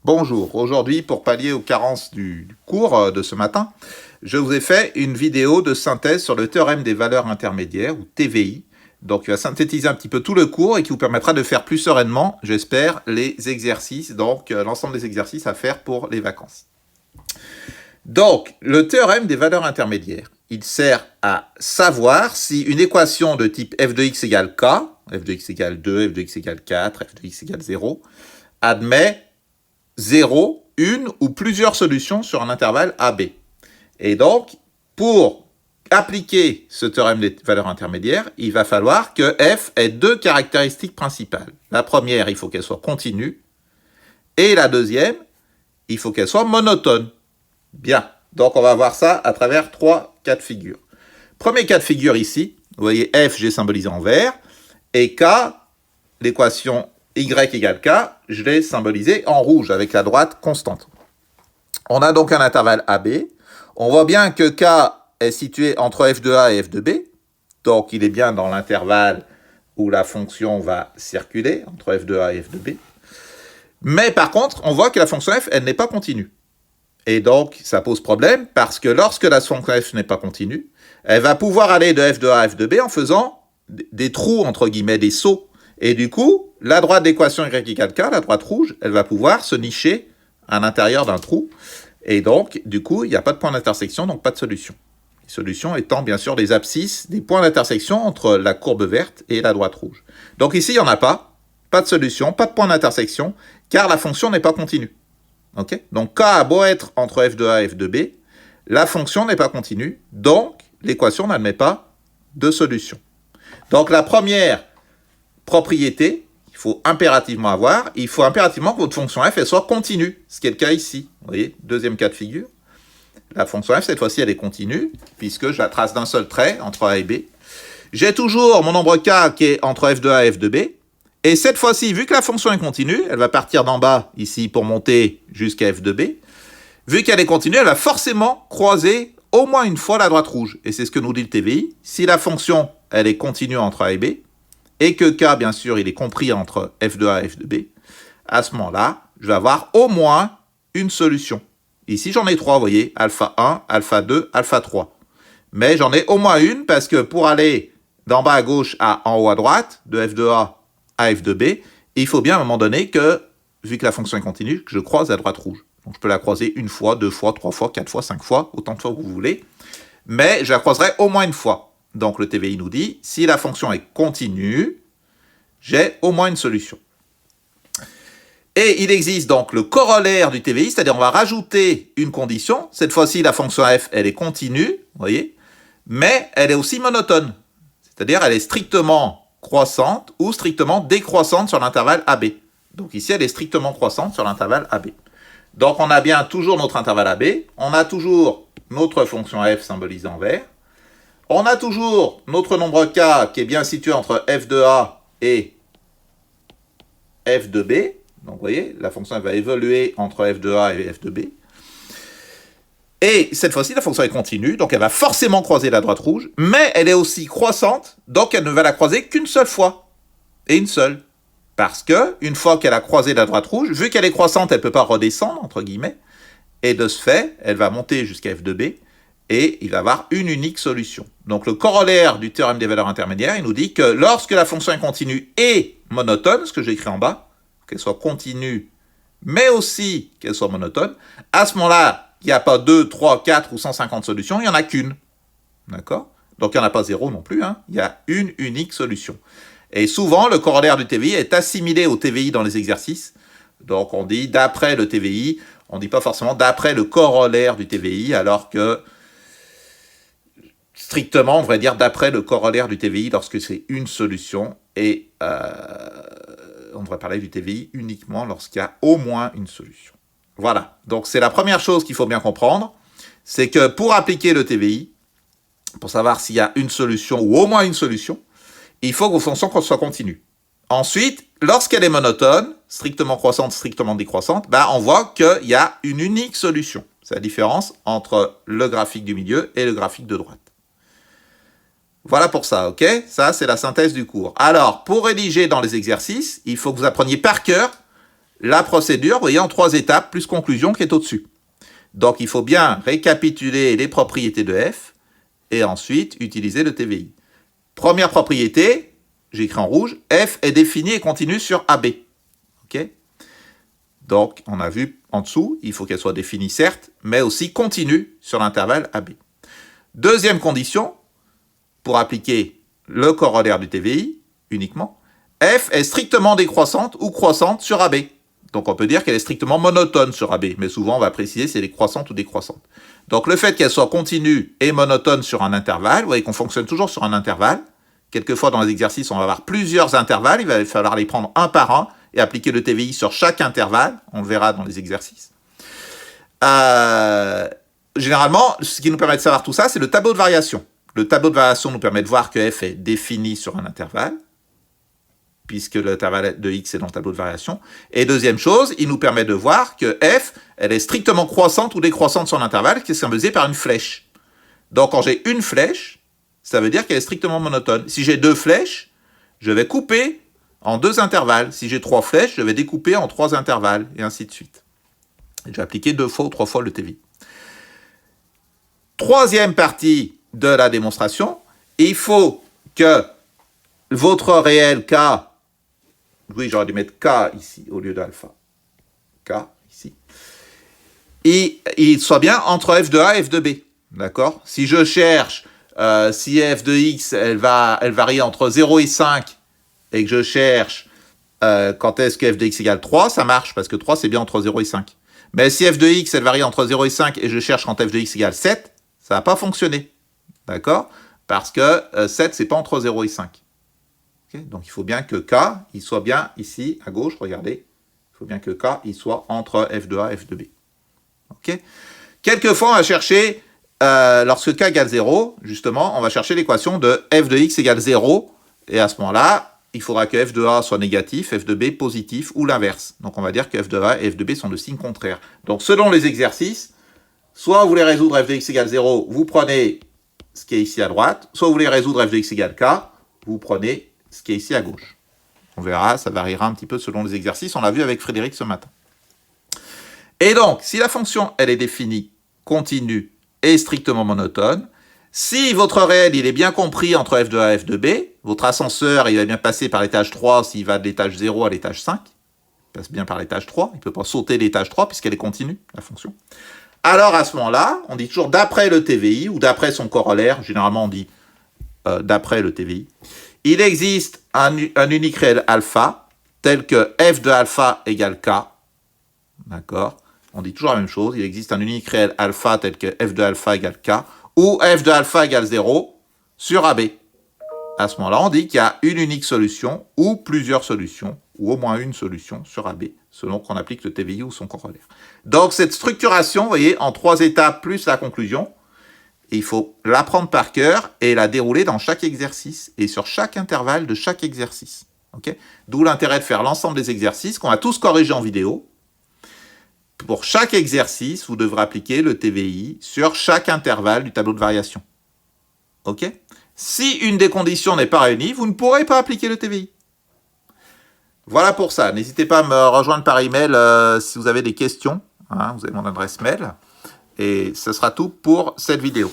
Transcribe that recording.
Bonjour, aujourd'hui pour pallier aux carences du cours de ce matin, je vous ai fait une vidéo de synthèse sur le théorème des valeurs intermédiaires, ou TVI. Donc il va synthétiser un petit peu tout le cours et qui vous permettra de faire plus sereinement, j'espère, les exercices, donc l'ensemble des exercices à faire pour les vacances. Donc, le théorème des valeurs intermédiaires, il sert à savoir si une équation de type f de x égale k, f de x égale 2, f de x égale 4, f de x égale 0, admet 0, une ou plusieurs solutions sur un intervalle AB. Et donc, pour appliquer ce théorème des valeurs intermédiaires, il va falloir que f ait deux caractéristiques principales. La première, il faut qu'elle soit continue, et la deuxième, il faut qu'elle soit monotone. Bien, donc on va voir ça à travers trois cas de figure. Premier cas de figure ici, vous voyez f, j'ai symbolisé en vert, et k, l'équation y égale k, je l'ai symbolisé en rouge avec la droite constante. On a donc un intervalle AB. On voit bien que k est situé entre f de a et f de b, donc il est bien dans l'intervalle où la fonction va circuler entre f de a et f de b. Mais par contre, on voit que la fonction f, elle n'est pas continue. Et donc, ça pose problème parce que lorsque la fonction f n'est pas continue, elle va pouvoir aller de f de a à f de b en faisant des trous, entre guillemets, des sauts. Et du coup, la droite d'équation y égale k, la droite rouge, elle va pouvoir se nicher à l'intérieur d'un trou. Et donc, du coup, il n'y a pas de point d'intersection, donc pas de solution. Les solutions étant bien sûr des abscisses, des points d'intersection entre la courbe verte et la droite rouge. Donc ici, il n'y en a pas de solution, pas de point d'intersection, car la fonction n'est pas continue. Okay, donc k a beau être entre f de a et f de b, la fonction n'est pas continue, donc l'équation n'admet pas de solution. Donc la première propriété, il faut impérativement avoir, il faut impérativement que votre fonction f elle soit continue, ce qui est le cas ici. Vous voyez, deuxième cas de figure, la fonction f cette fois-ci elle est continue, puisque je la trace d'un seul trait entre a et b. J'ai toujours mon nombre k qui est entre f de a et f de b, et cette fois-ci, vu que la fonction est continue, elle va partir d'en bas, ici, pour monter jusqu'à f de b. Vu qu'elle est continue, elle va forcément croiser au moins une fois la droite rouge. Et c'est ce que nous dit le TVI. Si la fonction, elle est continue entre a et b, et que k, bien sûr, il est compris entre f de a et f de b, à ce moment-là, je vais avoir au moins une solution. Ici, j'en ai trois, vous voyez, alpha 1, alpha 2, alpha 3. Mais j'en ai au moins une, parce que pour aller d'en bas à gauche à en haut à droite, de f de a à f de b, et il faut bien à un moment donné que, vu que la fonction est continue, que je croise la droite rouge. Donc je peux la croiser une fois, deux fois, trois fois, quatre fois, cinq fois, autant de fois que vous voulez, mais je la croiserai au moins une fois. Donc le TVI nous dit, si la fonction est continue, j'ai au moins une solution. Et il existe donc le corollaire du TVI, c'est-à-dire on va rajouter une condition. Cette fois-ci, la fonction f, elle est continue, vous voyez, mais elle est aussi monotone. C'est-à-dire elle est strictement croissante ou strictement décroissante sur l'intervalle AB. Donc ici, elle est strictement croissante sur l'intervalle AB. Donc on a bien toujours notre intervalle AB, on a toujours notre fonction f symbolisée en vert, on a toujours notre nombre k qui est bien situé entre f de a et f de b. Donc vous voyez, la fonction va évoluer entre f de a et f de b. Et cette fois-ci, la fonction est continue, donc elle va forcément croiser la droite rouge, mais elle est aussi croissante, donc elle ne va la croiser qu'une seule fois, et une seule. Parce que, une fois qu'elle a croisé la droite rouge, vu qu'elle est croissante, elle ne peut pas redescendre, entre guillemets, et de ce fait, elle va monter jusqu'à f de b, et il va avoir une unique solution. Donc le corollaire du théorème des valeurs intermédiaires, il nous dit que lorsque la fonction est continue et monotone, ce que j'ai écrit en bas, qu'elle soit continue, mais aussi qu'elle soit monotone, à ce moment-là, il n'y a pas 2, 3, 4 ou 150 solutions, il n'y en a qu'une. D'accord? Donc il n'y en a pas 0 non plus, hein. Il y a une unique solution. Et souvent, le corollaire du TVI est assimilé au TVI dans les exercices. Donc on dit d'après le TVI, on ne dit pas forcément d'après le corollaire du TVI, alors que strictement, on devrait dire d'après le corollaire du TVI lorsque c'est une solution, et on devrait parler du TVI uniquement lorsqu'il y a au moins une solution. Voilà, donc c'est la première chose qu'il faut bien comprendre, c'est que pour appliquer le TVI, pour savoir s'il y a une solution ou au moins une solution, il faut que vos fonctions soient continues. Ensuite, lorsqu'elle est monotone, strictement croissante, strictement décroissante, on voit qu'il y a une unique solution. C'est la différence entre le graphique du milieu et le graphique de droite. Voilà pour ça, ok? Ça, c'est la synthèse du cours. Alors, pour rédiger dans les exercices, il faut que vous appreniez par cœur la procédure, vous voyez, en 3 étapes, plus conclusion qui est au-dessus. Donc, il faut bien récapituler les propriétés de f et ensuite utiliser le TVI. Première propriété, j'écris en rouge, f est défini et continue sur AB. Ok ? Donc, on a vu en dessous, il faut qu'elle soit définie certes, mais aussi continue sur l'intervalle AB. Deuxième condition, pour appliquer le corollaire du TVI uniquement, f est strictement décroissante ou croissante sur AB. Donc on peut dire qu'elle est strictement monotone sur AB, mais souvent on va préciser si elle est croissante ou décroissante. Donc le fait qu'elle soit continue et monotone sur un intervalle, vous voyez qu'on fonctionne toujours sur un intervalle. Quelquefois dans les exercices, on va avoir plusieurs intervalles, il va falloir les prendre un par un et appliquer le TVI sur chaque intervalle, on le verra dans les exercices. Généralement, ce qui nous permet de savoir tout ça, c'est le tableau de variation. Le tableau de variation nous permet de voir que f est défini sur un intervalle, puisque l'intervalle de x est dans le tableau de variation. Et deuxième chose, il nous permet de voir que f, elle est strictement croissante ou décroissante sur l'intervalle, qui est symbolisé par une flèche. Donc quand j'ai une flèche, ça veut dire qu'elle est strictement monotone. Si j'ai 2 flèches, je vais couper en 2 intervalles. Si j'ai 3 flèches, je vais découper en 3 intervalles, et ainsi de suite. Et je vais appliquer 2 fois ou 3 fois le TVI. Troisième partie de la démonstration, il faut que votre réel K, oui, j'aurais dû mettre K ici au lieu d'alpha, K ici, il soit bien entre f de A et f de B, d'accord? Si je cherche, si f de x, elle varie entre 0 et 5, et que je cherche quand est-ce que f de x égale 3, ça marche, parce que 3 c'est bien entre 0 et 5. Mais si f de x, elle varie entre 0 et 5, et je cherche quand f de x égale 7, ça va pas fonctionner, d'accord? Parce que 7, c'est pas entre 0 et 5. Okay, donc il faut bien que K, il soit bien ici, à gauche, regardez. Il faut bien que K, il soit entre f de A et f de B. Okay. Quelquefois, on va chercher, lorsque K égale 0, justement, on va chercher l'équation de f de x égale 0. Et à ce moment-là, il faudra que f de A soit négatif, f de B positif, ou l'inverse. Donc on va dire que f de A et f de B sont de signe contraire. Donc selon les exercices, soit vous voulez résoudre f de x égale 0, vous prenez ce qui est ici à droite, soit vous voulez résoudre f de x égale K, vous prenez ce qui est ici à gauche. On verra, ça variera un petit peu selon les exercices. On l'a vu avec Frédéric ce matin. Et donc, si la fonction, elle est définie, continue et strictement monotone, si votre réel, il est bien compris entre f de A et f de B, votre ascenseur, il va bien passer par l'étage 3 s'il va de l'étage 0 à l'étage 5, il passe bien par l'étage 3, il ne peut pas sauter l'étage 3 puisqu'elle est continue, la fonction. Alors, à ce moment-là, on dit toujours d'après le TVI ou d'après son corollaire, généralement on dit d'après le TVI, il existe un unique réel alpha, tel que f de alpha égale k. D'accord? On dit toujours la même chose. Il existe un unique réel alpha, tel que f de alpha égale k, ou f de alpha égale 0 sur AB. À ce moment-là, on dit qu'il y a une unique solution, ou plusieurs solutions, ou au moins une solution sur AB, selon qu'on applique le TVI ou son corollaire. Donc, cette structuration, vous voyez, en 3 étapes plus la conclusion, il faut l'apprendre par cœur et la dérouler dans chaque exercice et sur chaque intervalle de chaque exercice. Okay? D'où l'intérêt de faire l'ensemble des exercices qu'on va tous corriger en vidéo. Pour chaque exercice, vous devrez appliquer le TVI sur chaque intervalle du tableau de variation. Okay? Si une des conditions n'est pas réunie, vous ne pourrez pas appliquer le TVI. Voilà pour ça. N'hésitez pas à me rejoindre par email si vous avez des questions. Hein, vous avez mon adresse mail. Et ce sera tout pour cette vidéo.